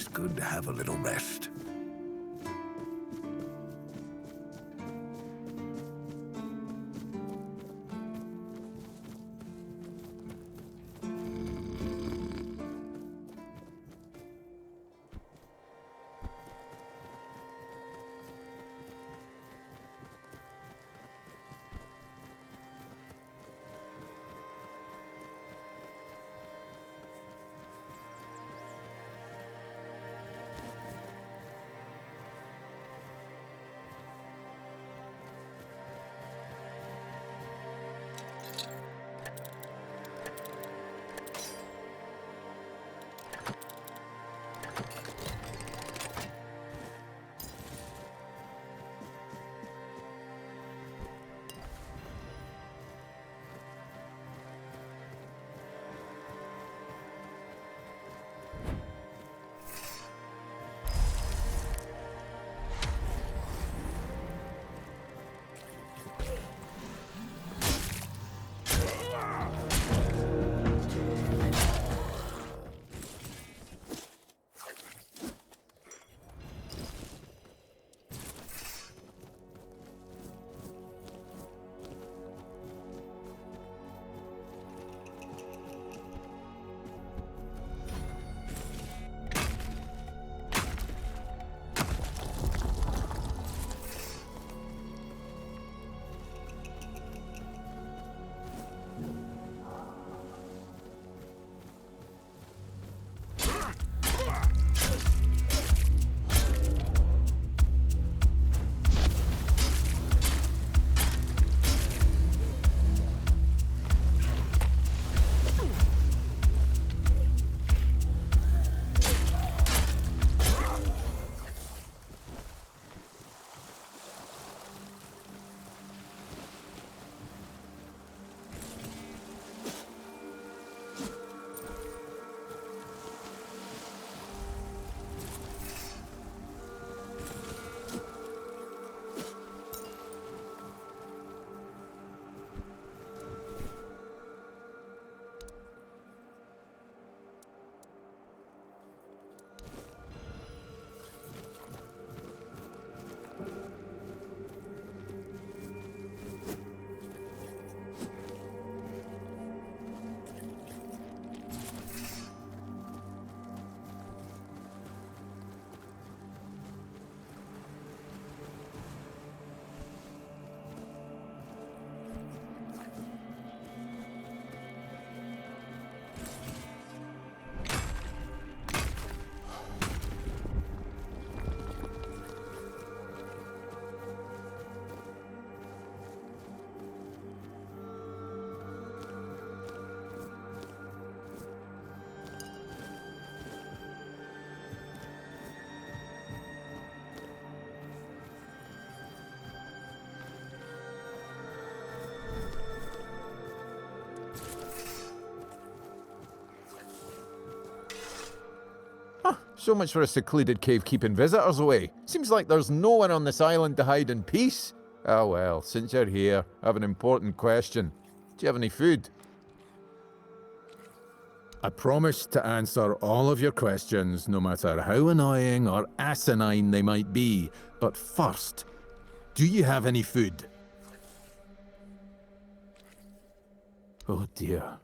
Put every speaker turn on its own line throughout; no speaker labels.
always good to have a little rest.
So much for a secluded cave keeping visitors away. Seems like there's no one on this island to hide in peace. Ah well, since you're here, I have an important question. Do you have any food? I promise to answer all of your questions, no matter how annoying or asinine they might be. But first, do you have any food? Oh dear.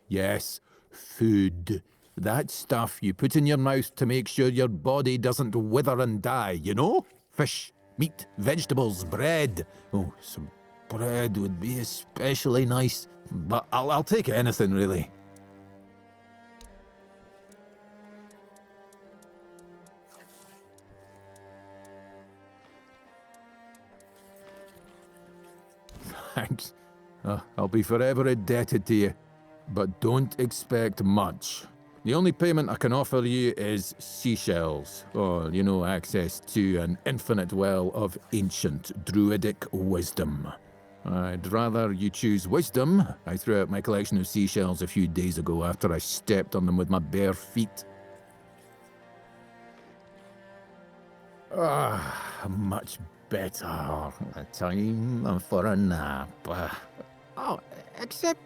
Yes, food. That stuff you put in your mouth to make sure your body doesn't wither and die, you know? Fish, meat, vegetables, bread. Oh, some bread would be especially nice. But I'll take anything, really. Thanks. I'll be forever indebted to you. But don't expect much. The only payment I can offer you is seashells, or, you know, access to an infinite well of ancient druidic wisdom. I'd rather you choose wisdom. I threw out my collection of seashells a few days ago after I stepped on them with my bare feet. Much better. A time for a nap. Oh, except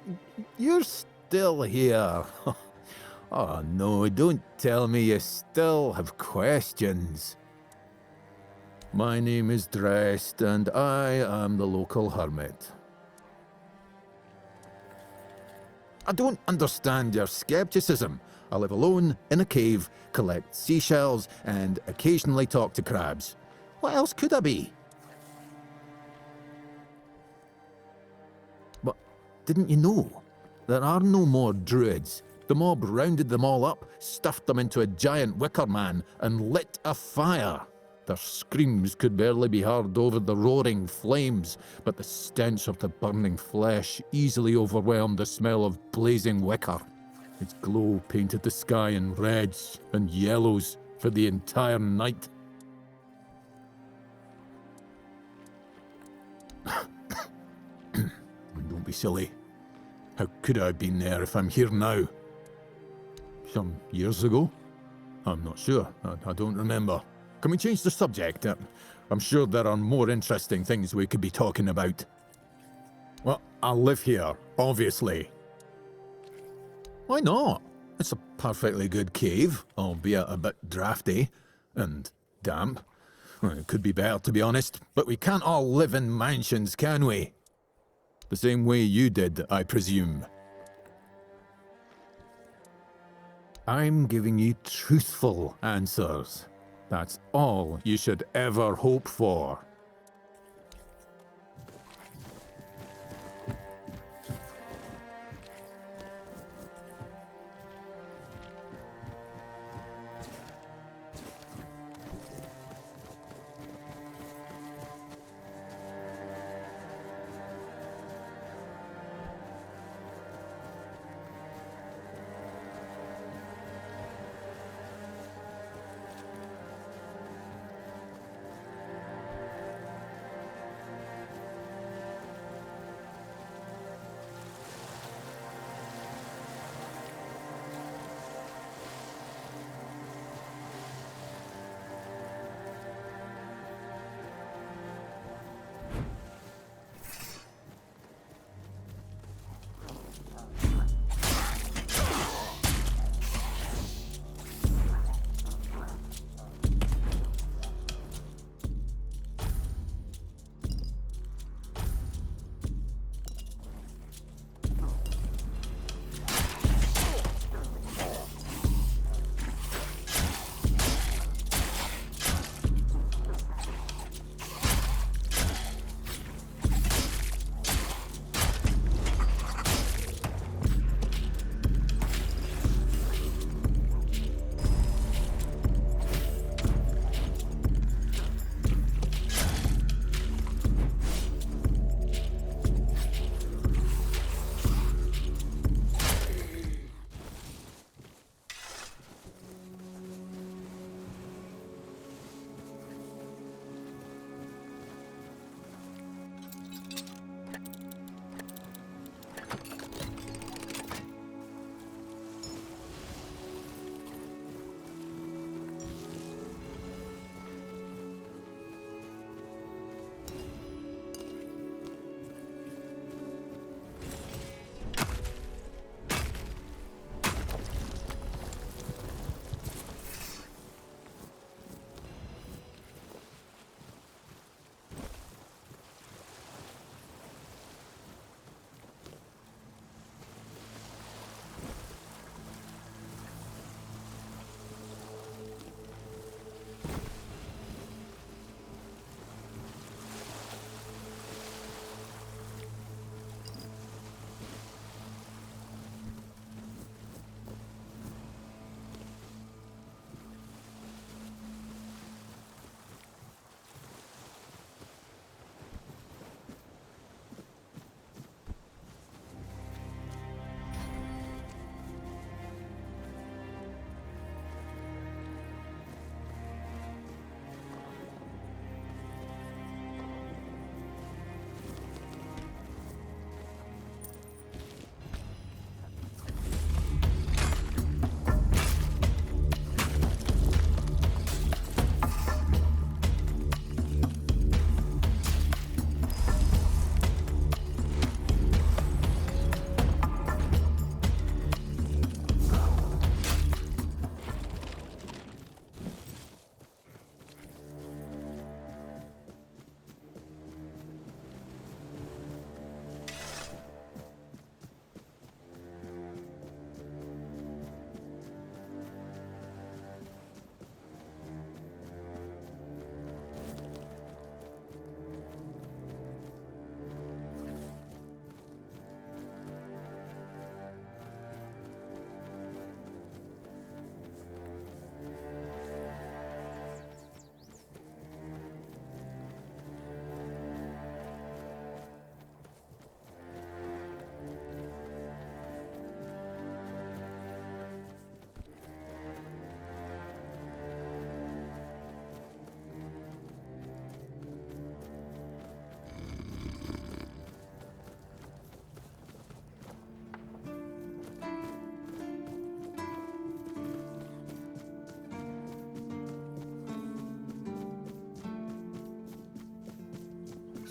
you're still here. Oh no, don't tell me you still have questions. My name is Drest, and I am the local hermit. I don't understand your skepticism. I live alone, in a cave, collect seashells, and occasionally talk to crabs. What else could I be? But didn't you know? There are no more druids. The mob rounded them all up, stuffed them into a giant wicker man, and lit a fire. Their screams could barely be heard over the roaring flames, but the stench of the burning flesh easily overwhelmed the smell of blazing wicker. Its glow painted the sky in reds and yellows for the entire night. Don't be silly. How could I have been there if I'm here now? Some years ago? I'm not sure. I don't remember. Can we change the subject? I'm sure there are more interesting things we could be talking about. Well, I live here, obviously. Why not? It's a perfectly good cave, albeit a bit drafty and damp. Well, it could be better, to be honest, but we can't all live in mansions, can we? The same way you did, I presume. I'm giving you truthful answers. That's all you should ever hope for.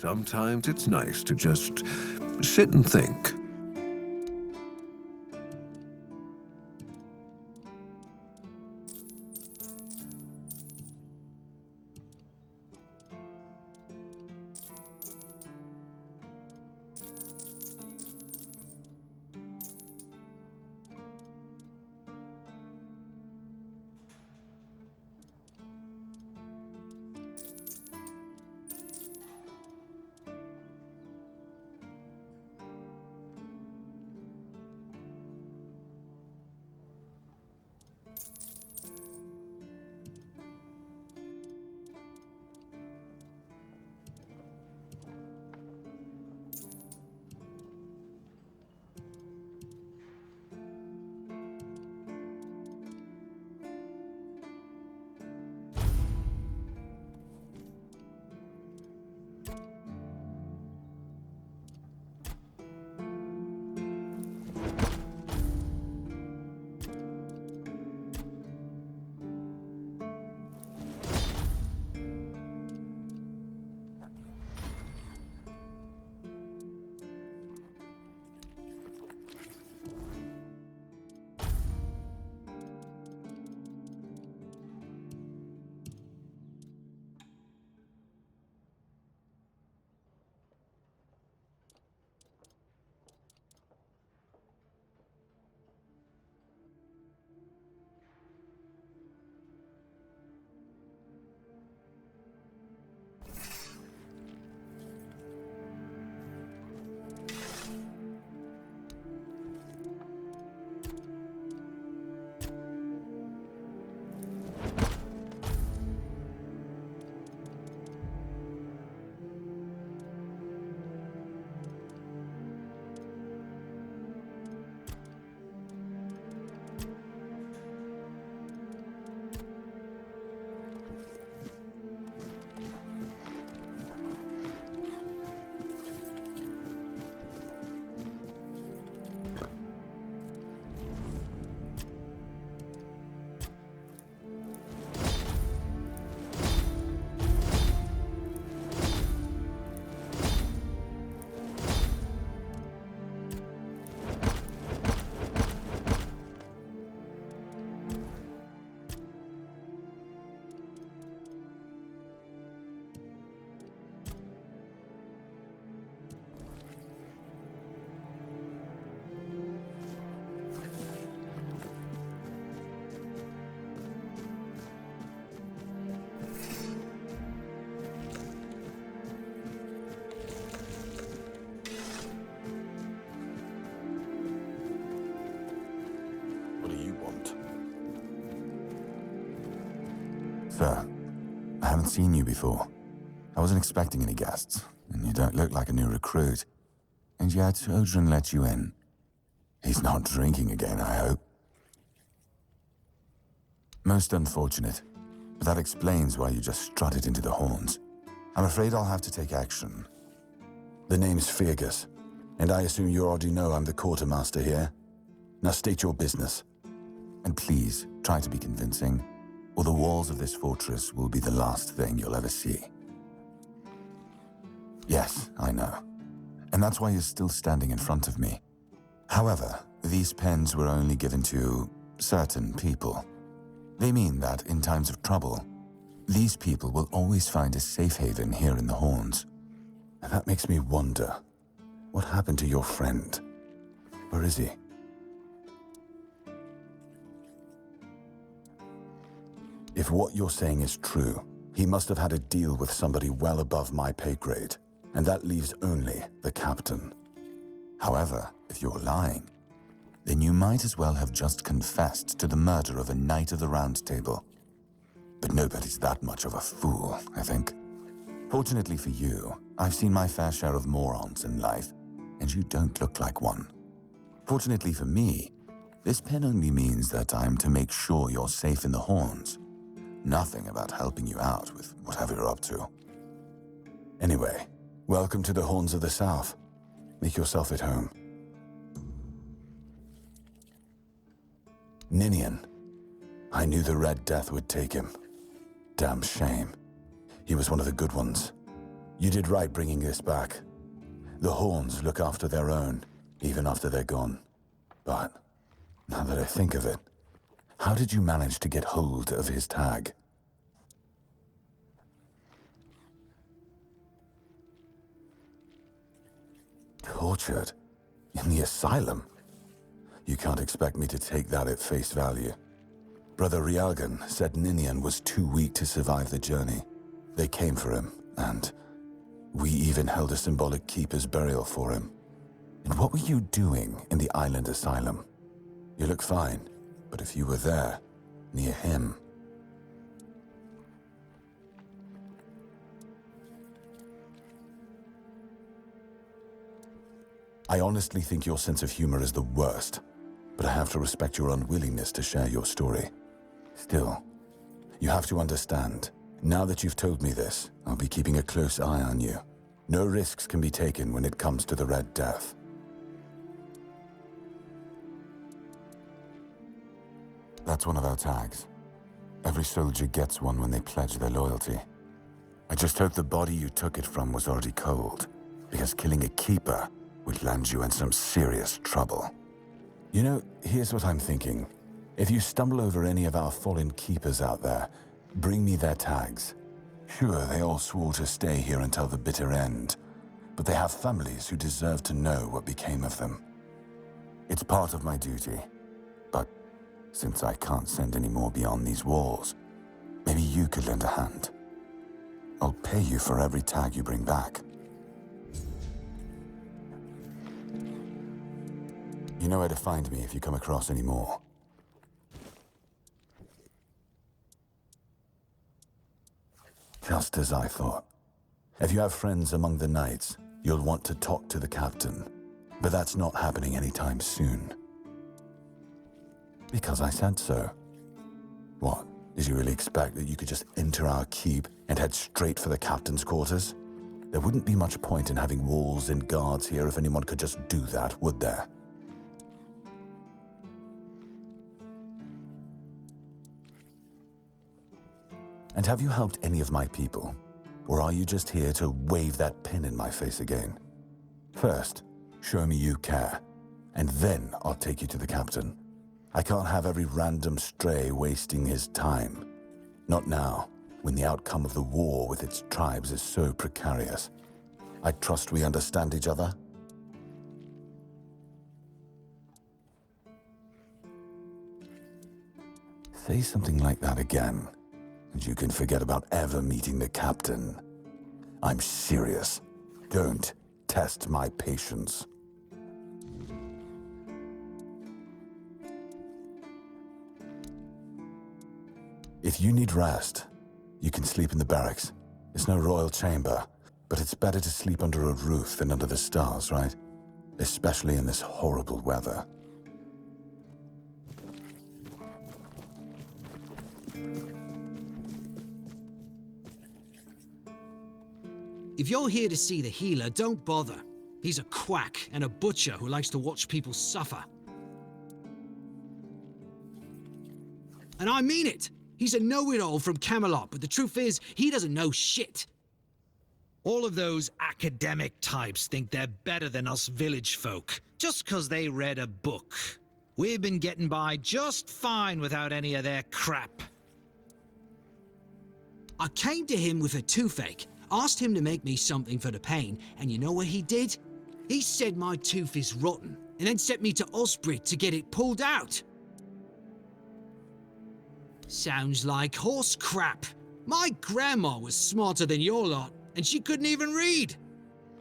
Sometimes it's nice to just sit and think.
Sir, I haven't seen you before. I wasn't expecting any guests, and you don't look like a new recruit. And yet, Odrin let you in. He's not drinking again, I hope. Most unfortunate, but that explains why you just strutted into the horns. I'm afraid I'll have to take action.
The name's Fergus, and I assume you already know I'm the quartermaster here. Now state your business.
And please, try to be convincing, or the walls of this fortress will be the last thing you'll ever see. Yes, I know. And that's why you're still standing in front of me. However, these pens were only given to certain people. They mean that in times of trouble, these people will always find a safe haven here in the Horns.
And that makes me wonder, what happened to your friend? Where is he? If what you're saying is true, he must have had a deal with somebody well above my pay grade, and that leaves only the captain.
However, if you're lying, then you might as well have just confessed to the murder of a Knight of the Round Table. But nobody's that much of a fool, I think. Fortunately for you, I've seen my fair share of morons in life, and you don't look like one. Fortunately for me, this pen only means that I'm to make sure you're safe in the Horns. Nothing about helping you out with whatever you're up to.
Anyway, welcome to the Horns of the South. Make yourself at home. Ninian. I knew the Red Death would take him. Damn shame. He was one of the good ones. You did right bringing this back. The Horns look after their own, even after they're gone. But, now that I think of it, how did you manage to get hold of his tag? Tortured? In the asylum? You can't expect me to take that at face value. Brother Rialgan said Ninian was too weak to survive the journey. They came for him, and we even held a symbolic keeper's burial for him. And what were you doing in the island asylum? You look fine, but if you were there, near him... I honestly think your sense of humor is the worst, but I have to respect your unwillingness to share your story. Still, you have to understand, now that you've told me this, I'll be keeping a close eye on you. No risks can be taken when it comes to the Red Death. That's one of our tags. Every soldier gets one when they pledge their loyalty. I just hope the body you took it from was already cold, because killing a keeper would land you in some serious trouble. You know, here's what I'm thinking. If you stumble over any of our fallen keepers out there, bring me their tags. Sure, they all swore to stay here until the bitter end, but they have families who deserve to know what became of them. It's part of my duty, but since I can't send any more beyond these walls, maybe you could lend a hand. I'll pay you for every tag you bring back. You know where to find me if you come across any more. Just as I thought. If you have friends among the knights, you'll want to talk to the captain. But that's not happening anytime soon. Because I said so. What? Did you really expect that you could just enter our keep and head straight for the captain's quarters? There wouldn't be much point in having walls and guards here if anyone could just do that, would there? And have you helped any of my people? Or are you just here to wave that pin in my face again? First, show me you care, and then I'll take you to the captain. I can't have every random stray wasting his time. Not now, when the outcome of the war with its tribes is so precarious. I trust we understand each other? Say something like that again, and you can forget about ever meeting the captain. I'm serious. Don't test my patience. If you need rest, you can sleep in the barracks. It's no royal chamber, but it's better to sleep under a roof than under the stars, right? Especially in this horrible weather.
If you're here to see the healer, don't bother. He's a quack and a butcher who likes to watch people suffer. And I mean it! He's a know-it-all from Camelot, but the truth is, he doesn't know shit. All of those academic types think they're better than us village folk, just 'cause they read a book. We've been getting by just fine without any of their crap. I came to him with a toothache, asked him to make me something for the pain, and you know what he did? He said my tooth is rotten, and then sent me to Osbrid to get it pulled out. Sounds like horse crap. My grandma was smarter than your lot, and she couldn't even read.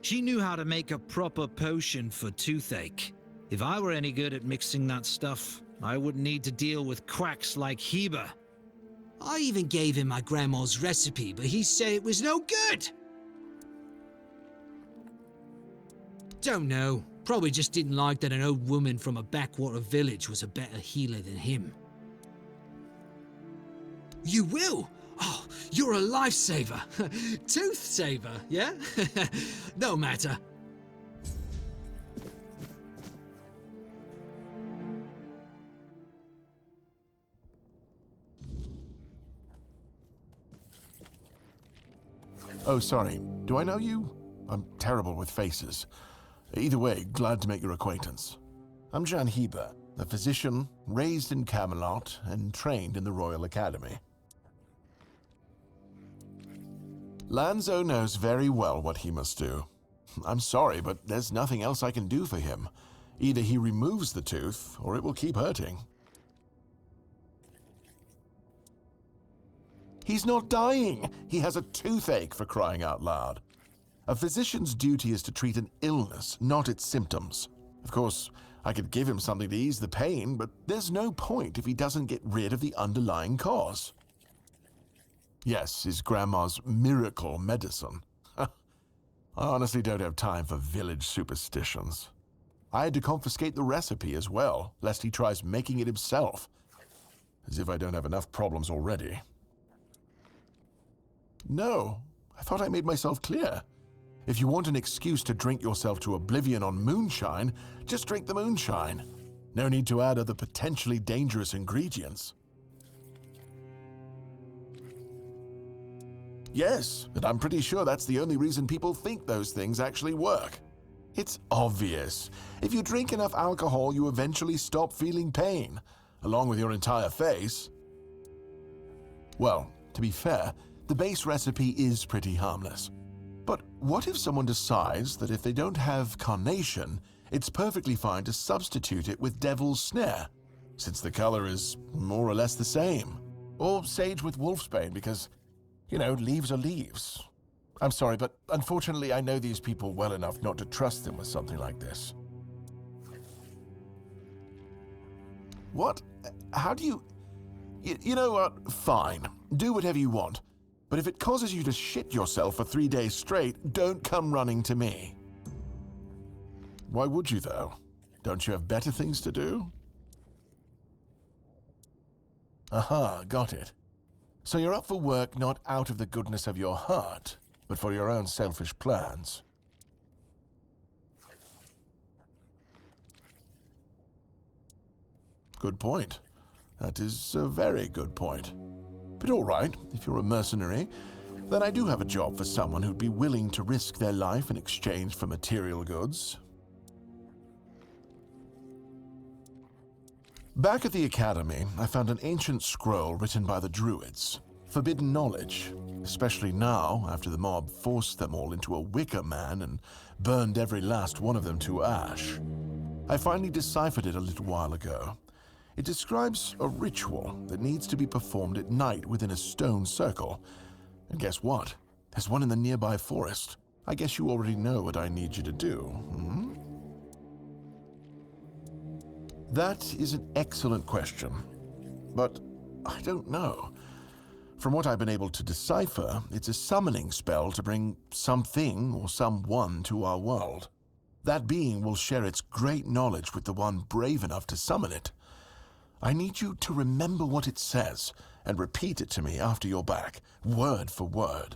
She knew how to make a proper potion for toothache. If I were any good at mixing that stuff, I wouldn't need to deal with quacks like Heber. I even gave him my grandma's recipe, but he said it was no good. Don't know. Probably just didn't like that an old woman from a backwater village was a better healer than him. You will? Oh, you're a lifesaver. Tooth saver, yeah? No matter.
Oh, sorry. Do I know you? I'm terrible with faces. Either way, glad to make your acquaintance. I'm Jan Heber, a physician raised in Camelot and trained in the Royal Academy. Lanzo knows very well what he must do. I'm sorry, but there's nothing else I can do for him. Either he removes the tooth, or it will keep hurting. He's not dying! He has a toothache, for crying out loud. A physician's duty is to treat an illness, not its symptoms. Of course, I could give him something to ease the pain, but there's no point if he doesn't get rid of the underlying cause. Yes, his grandma's miracle medicine. I honestly don't have time for village superstitions. I had to confiscate the recipe as well, lest he tries making it himself. As if I don't have enough problems already. No, I thought I made myself clear. If you want an excuse to drink yourself to oblivion on moonshine, just drink the moonshine. No need to add other potentially dangerous ingredients. Yes, and I'm pretty sure that's the only reason people think those things actually work. It's obvious. If you drink enough alcohol, you eventually stop feeling pain, along with your entire face. Well, to be fair, the base recipe is pretty harmless. But what if someone decides that if they don't have carnation, it's perfectly fine to substitute it with devil's snare, since the color is more or less the same? Or sage with wolfsbane, because, you know, leaves are leaves. I'm sorry, but unfortunately I know these people well enough not to trust them with something like this. What? How do you... You know what? Fine. Do whatever you want. But if it causes you to shit yourself for 3 days straight, don't come running to me. Why would you, though? Don't you have better things to do? Aha, got it. So you're up for work not out of the goodness of your heart, but for your own selfish plans. Good point. That is a very good point. But all right, if you're a mercenary, then I do have a job for someone who'd be willing to risk their life in exchange for material goods. Back at the academy, I found an ancient scroll written by the Druids. Forbidden knowledge, especially now after the mob forced them all into a wicker man and burned every last one of them to ash. I finally deciphered it a little while ago. It describes a ritual that needs to be performed at night within a stone circle. And guess what? There's one in the nearby forest. I guess you already know what I need you to do, hmm? That is an excellent question, but I don't know. From what I've been able to decipher, it's a summoning spell to bring something or someone to our world. That being will share its great knowledge with the one brave enough to summon it. I need you to remember what it says and repeat it to me after you're back, word for word.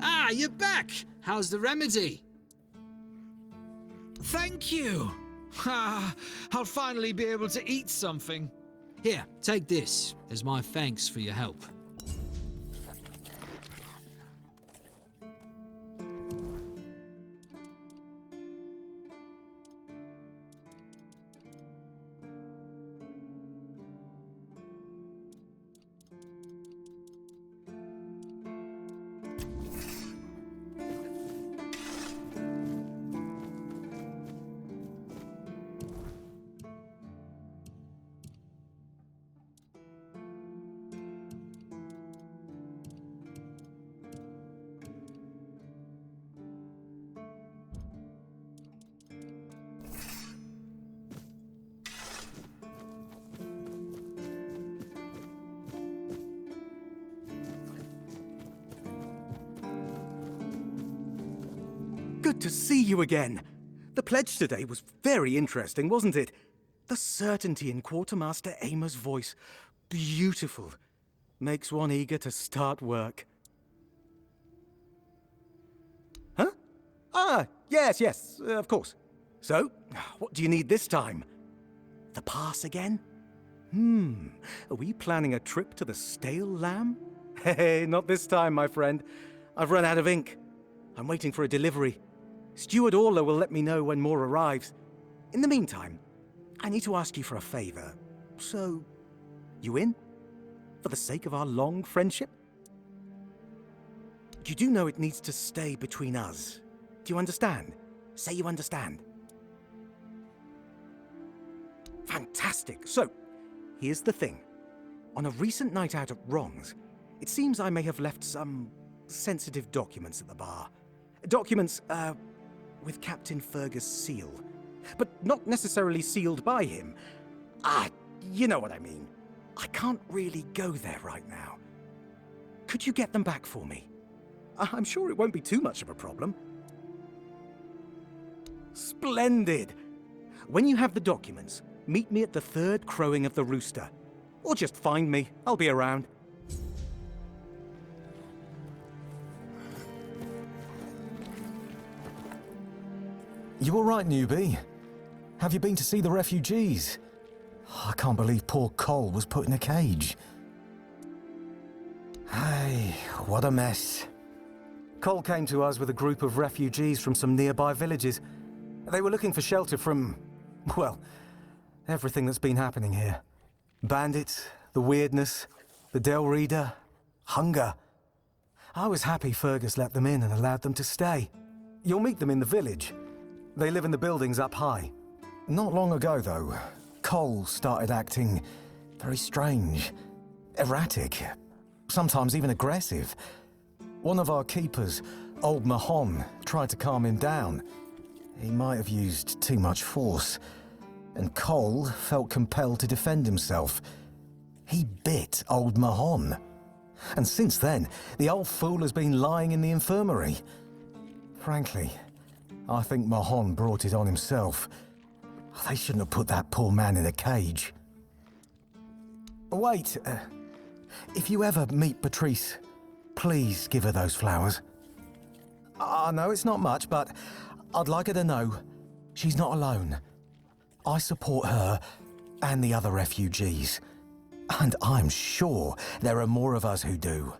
Ah, you're back! How's the remedy? Thank you! Ah, I'll finally be able to eat something. Here, take this as my thanks for your help.
good to see you again. The pledge today was very interesting, wasn't it? The certainty in Quartermaster Aymer's voice. Beautiful. Makes one eager to start work. Huh? Ah, yes, of course. So, what do you need this time? The pass again? Are we planning a trip to the Stale Lamb? Hey, not this time, my friend. I've run out of ink. I'm waiting for a delivery. Steward Orla will let me know when more arrives. In the meantime, I need to ask you for a favor. So, you in? For the sake of our long friendship? You do know it needs to stay between us. Do you understand? Say you understand. Fantastic. So, here's the thing. On a recent night out at Wrong's, it seems I may have left some sensitive documents at the bar. Documents, with Captain Fergus' seal. But not necessarily sealed by him. You know what I mean. I can't really go there right now. Could you get them back for me? I'm sure it won't be too much of a problem. Splendid! When you have the documents, meet me at the third crowing of the rooster. Or just find me. I'll be around.
You all right, newbie? Have you been to see the refugees? I can't believe poor Cole was put in a cage. Hey, what a mess. Cole came to us with a group of refugees from some nearby villages. They were looking for shelter from, well, everything that's been happening here. Bandits, the weirdness, the Del Reader, hunger. I was happy Fergus let them in and allowed them to stay. You'll meet them in the village. They live in the buildings up high. Not long ago, though, Cole started acting very strange, erratic, sometimes even aggressive. One of our keepers, old Mahon, tried to calm him down. He might have used too much force, and Cole felt compelled to defend himself. He bit old Mahon. And since then, the old fool has been lying in the infirmary. Frankly, I think Mahon brought it on himself. They shouldn't have put that poor man in a cage. Wait, if you ever meet Patrice, please give her those flowers. I know it's not much, but I'd like her to know she's not alone. I support her and the other refugees. And I'm sure there are more of us who do.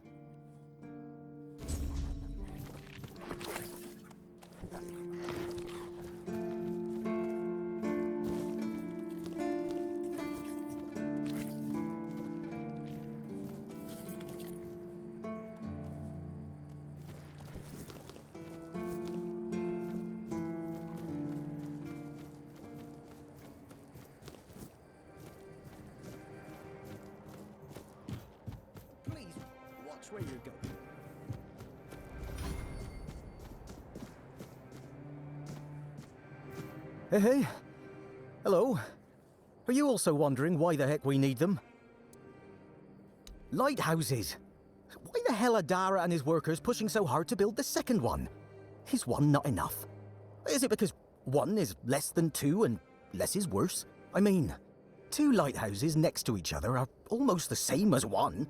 Where you go? Hey. Hello. Are you also wondering why the heck we need them? Lighthouses. Why the hell are Dara and his workers pushing so hard to build the second one? Is one not enough? Is it because one is less than two and less is worse? I mean, two lighthouses next to each other are almost the same as one.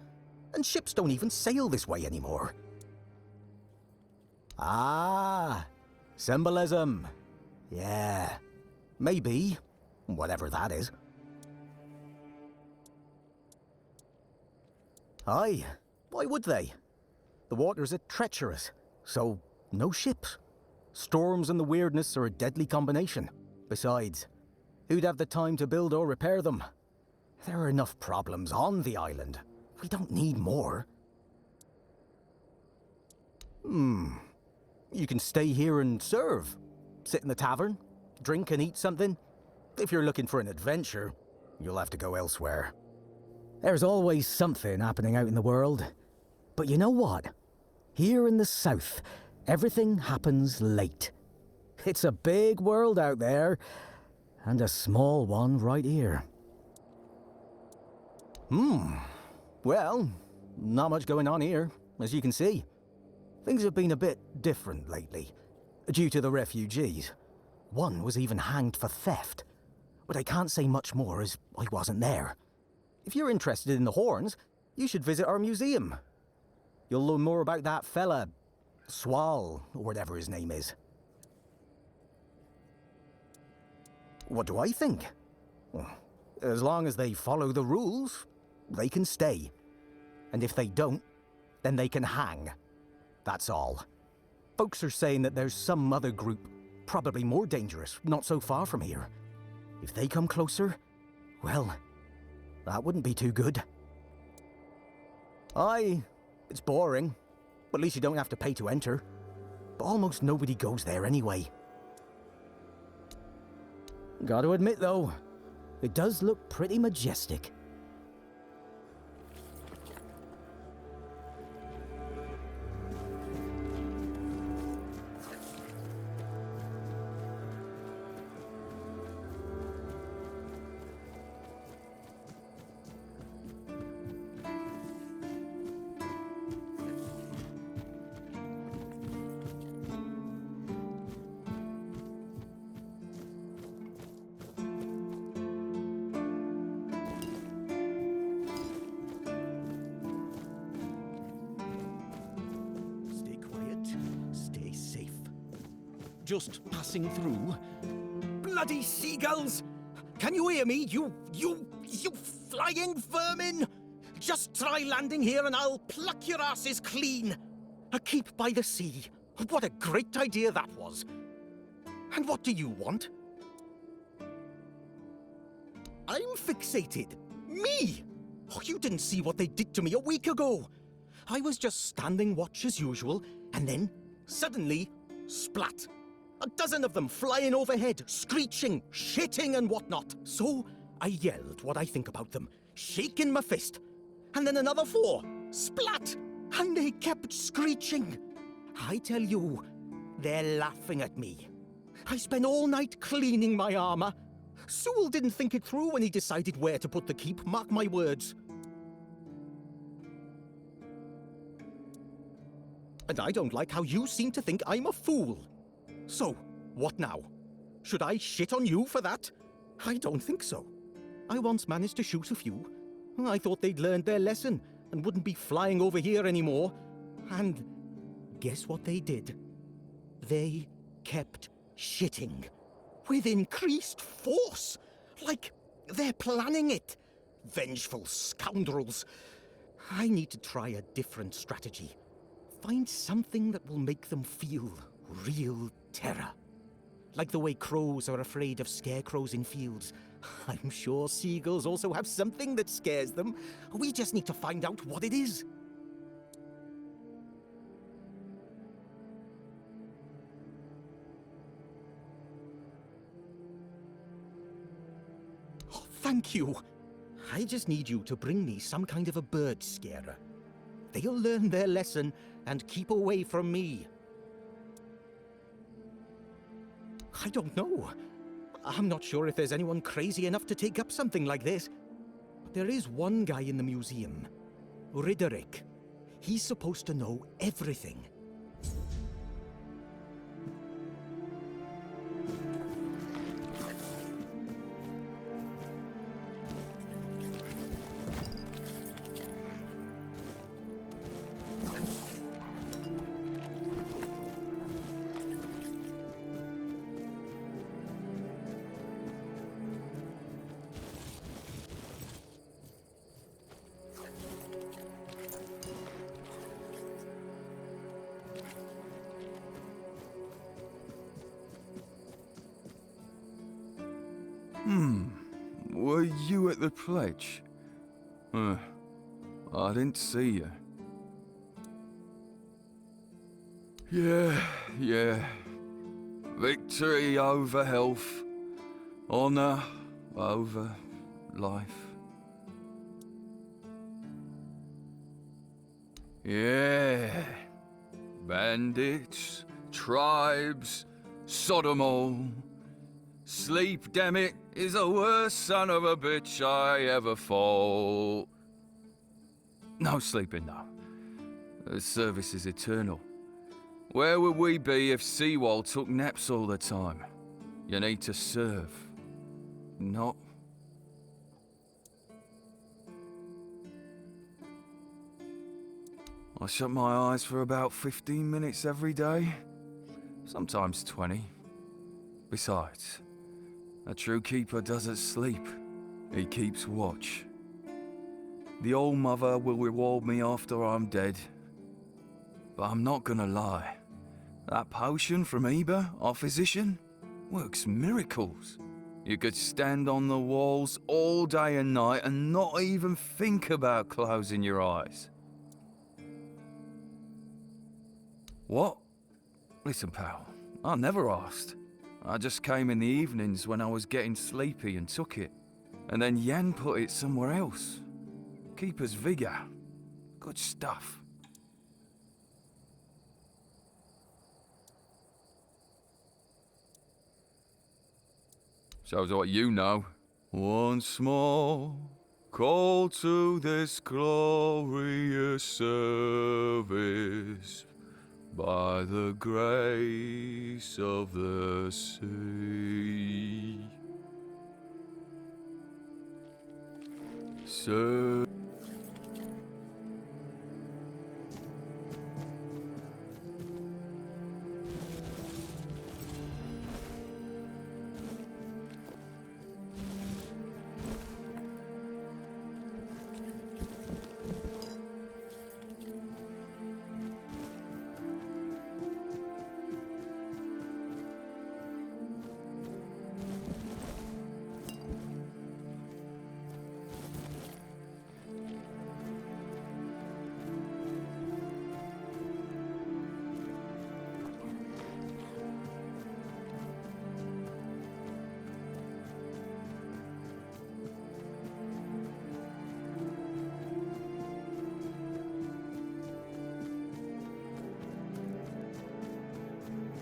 And ships don't even sail this way anymore. Ah, symbolism. Yeah, maybe. Whatever that is. Aye, why would they? The waters are treacherous, so no ships. Storms and the weirdness are a deadly combination. Besides, who'd have the time to build or repair them? There are enough problems on the island. We don't need more. You can stay here and serve. Sit in the tavern, drink and eat something. If you're looking for an adventure, you'll have to go elsewhere. There's always something happening out in the world. But you know what? Here in the south, everything happens late. It's a big world out there, and a small one right here. Well, not much going on here, as you can see. Things have been a bit different lately. due to the refugees. One was even hanged for theft. But I can't say much more as I wasn't there. If you're interested in the horns, you should visit our museum. You'll learn more about that fella, Swal, or whatever his name is. What do I think? Well, as long as they follow the rules, they can stay. And if they don't, then they can hang. That's all. Folks are saying that there's some other group, probably more dangerous, not so far from here. If they come closer, well, that wouldn't be too good. Aye, it's boring. But at least you don't have to pay to enter. But almost nobody goes there anyway. Gotta admit though, it does look pretty majestic.
Just passing through. Bloody seagulls! Can you hear me, you flying vermin? Just try landing here and I'll pluck your asses clean. A keep by the sea. What a great idea that was. And what do you want? I'm fixated. Me! Oh, you didn't see what they did to me a week ago. I was just standing watch as usual, and then, suddenly, splat. A dozen of them flying overhead, screeching, shitting and whatnot. So I yelled what I think about them, shaking my fist. And then another 4, splat! And they kept screeching. I tell you, they're laughing at me. I spent all night cleaning my armor. Sewell didn't think it through when he decided where to put the keep, mark my words. And I don't like how you seem to think I'm a fool. So, what now? Should I shit on you for that? I don't think so. I once managed to shoot a few. I thought they'd learned their lesson and wouldn't be flying over here anymore. And guess what they did? They kept shitting. With increased force. Like they're planning it. Vengeful scoundrels. I need to try a different strategy. Find something that will make them feel real terror. Like the way crows are afraid of scarecrows in fields. I'm sure seagulls also have something that scares them. We just need to find out what it is. Oh, thank you. I just need you to bring me some kind of a bird scarer. They'll learn their lesson and keep away from me. I don't know. I'm not sure if there's anyone crazy enough to take up something like this. But there is one guy in the museum. Riderick. He's supposed to know everything.
Were you at the pledge? I didn't see you. Yeah. Victory over health. Honor over life. Yeah. Bandits, tribes, Sodom all. Sleep, damn it, is the worst son of a bitch I ever fought. No sleeping, no. The service is eternal. Where would we be if Seawall took naps all the time? You need to serve, not... I shut my eyes for about 15 minutes every day, sometimes 20. Besides, a true keeper doesn't sleep, he keeps watch. The Old Mother will reward me after I'm dead. But I'm not gonna lie, that potion from Eber, our physician, works miracles. You could stand on the walls all day and night and not even think about closing your eyes. What? Listen, pal, I never asked. I just came in the evenings when I was getting sleepy and took it. And then Yan put it somewhere else. Keeper's vigor. Good stuff. Shows what you know. Once more, call to this glorious service. By the grace of the sea. Sir.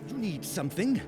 You need something?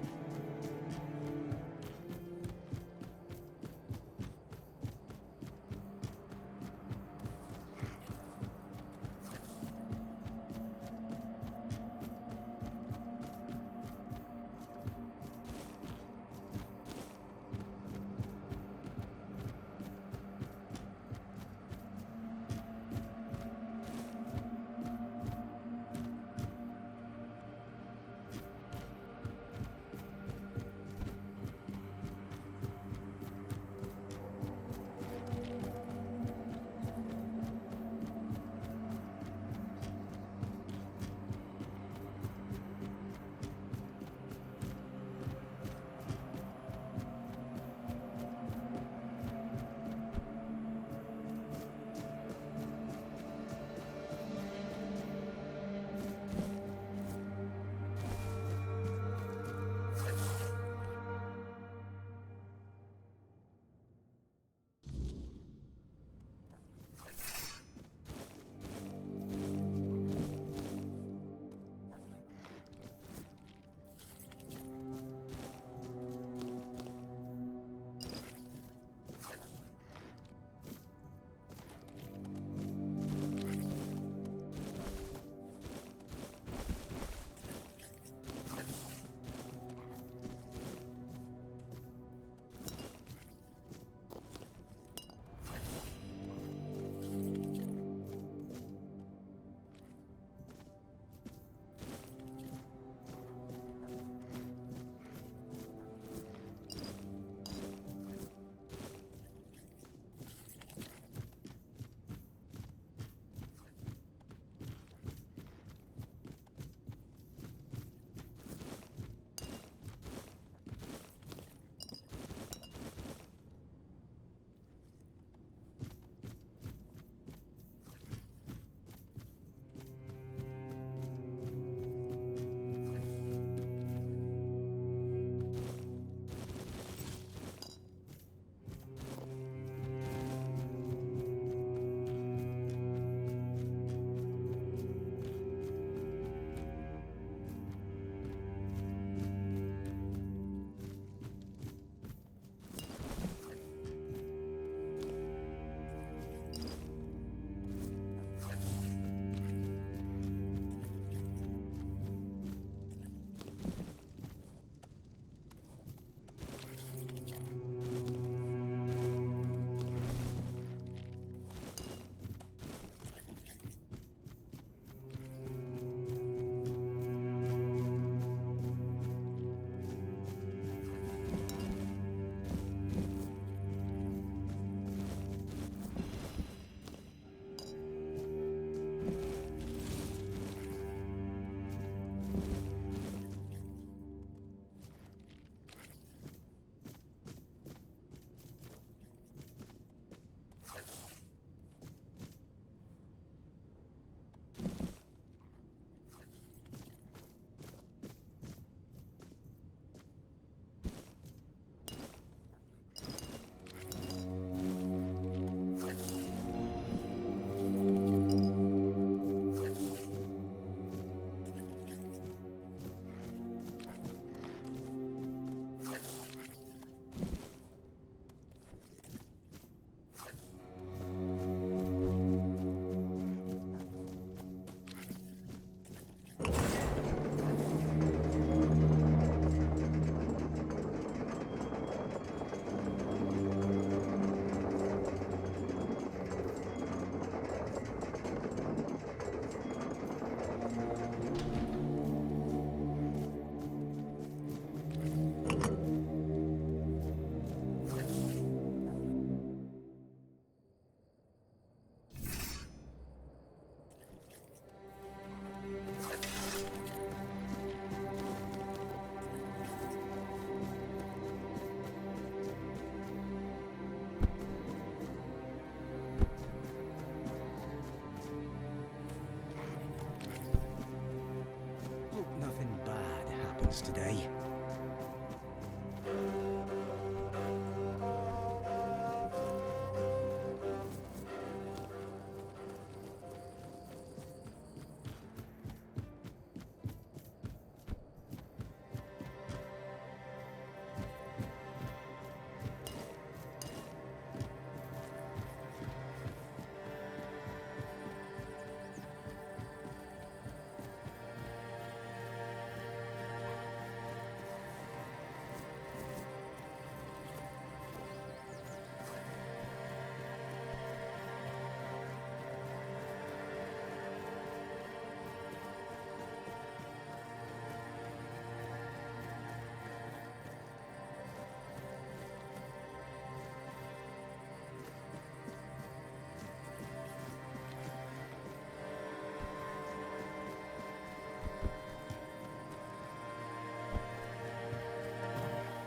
things today.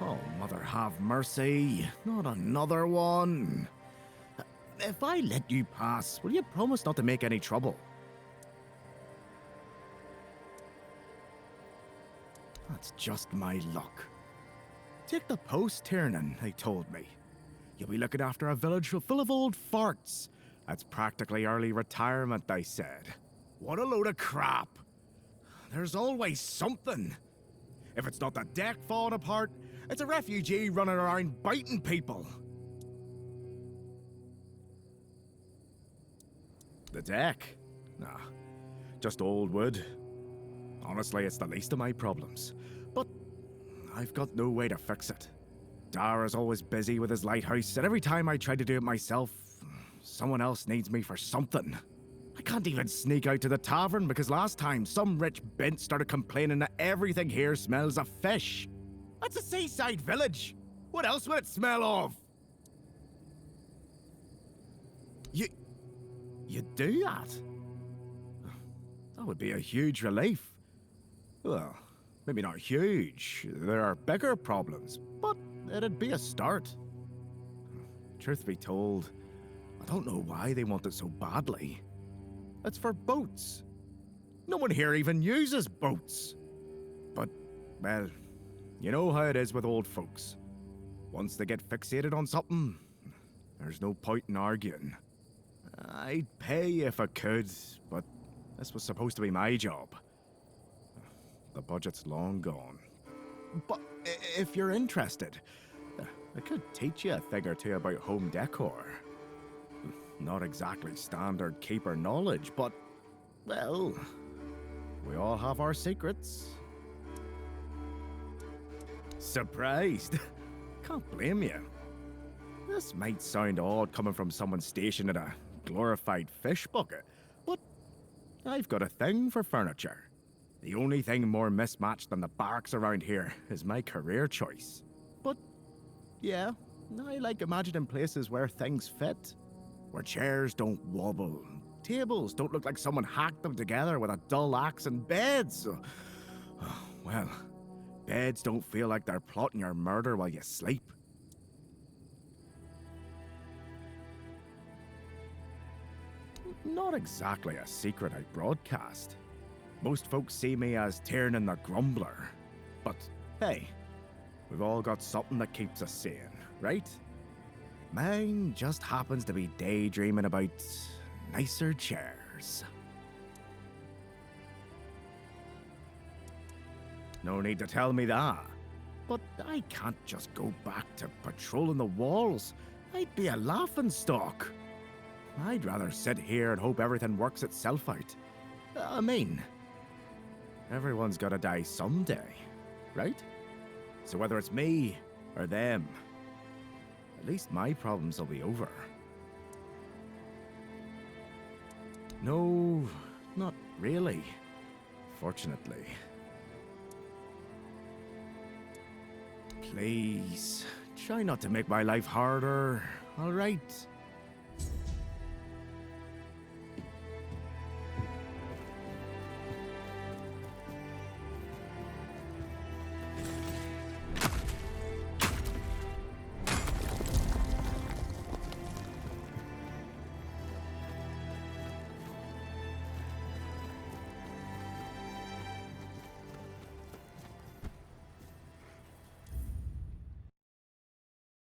Oh, Mother have mercy. Not another one. If I let you pass, will you promise not to make any trouble? That's just my luck. Take the post, Tiernan, they told me. You'll be looking after a village full of old farts. That's practically early retirement, they said. What a load of crap. There's always something. If it's not the deck falling apart, it's a refugee running around biting people. The deck? Nah, just old wood. Honestly, it's the least of my problems. But I've got no way to fix it. Dara's always busy with his lighthouse, and every time I try to do it myself, someone else needs me for something. I can't even sneak out to the tavern because last time some rich bint started complaining that everything here smells of fish. That's a seaside village. What else would it smell of? You do that? That would be a huge relief. Well, maybe not huge. There are bigger problems, but it'd be a start. Truth be told, I don't know why they want it so badly. It's for boats. No one here even uses boats. But, well, you know how it is with old folks. Once they get fixated on something, there's no point in arguing. I'd pay if I could, but this was supposed to be my job. The budget's long gone. But if you're interested, I could teach you a thing or two about home decor. Not exactly standard keeper knowledge, but, well, we all have our secrets. Surprised? Can't blame you. This might sound odd coming from someone stationed in a glorified fish bucket, but I've got a thing for furniture. The only thing more mismatched than the barracks around here is my career choice. But, yeah, I like imagining places where things fit. Where chairs don't wobble, tables don't look like someone hacked them together with a dull axe, and beds, well, beds don't feel like they're plotting your murder while you sleep. Not exactly a secret I broadcast. Most folks see me as Tiernan the Grumbler. But, hey, we've all got something that keeps us sane, right? Mine just happens to be daydreaming about nicer chairs. No need to tell me that. But I can't just go back to patrolling the walls. I'd be a laughingstock. I'd rather sit here and hope everything works itself out. I mean, everyone's gotta die someday, right? So whether it's me or them, at least my problems will be over. No, not really. Fortunately. Please, try not to make my life harder, all right?